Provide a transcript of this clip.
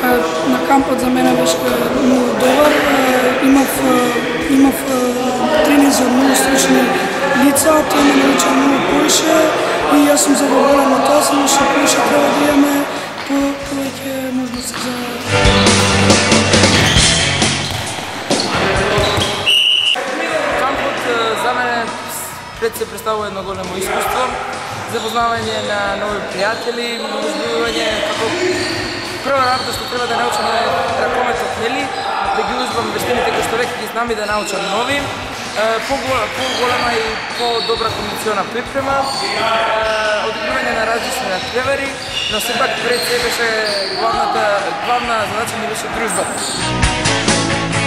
На кампот за мене беше многу добар. Имав тренинг за многу стручни лица, тоа ме научи многу повеќе и јас сум задоволен на тоа, само што повеќе треба да имаме повеќе можности за кампот за мене пред се представува едно големо искуство, запознавање на нови пријатели, узбивање како прва работа што треба да научам е ракометот, нели, да ги узбам вештините кои што веќе ги знам и да научам нови, по-голема и по-добра кондициона припрема, одигнување на различни надпревари, но сепак пред се беше главна задача ни беше дружбата.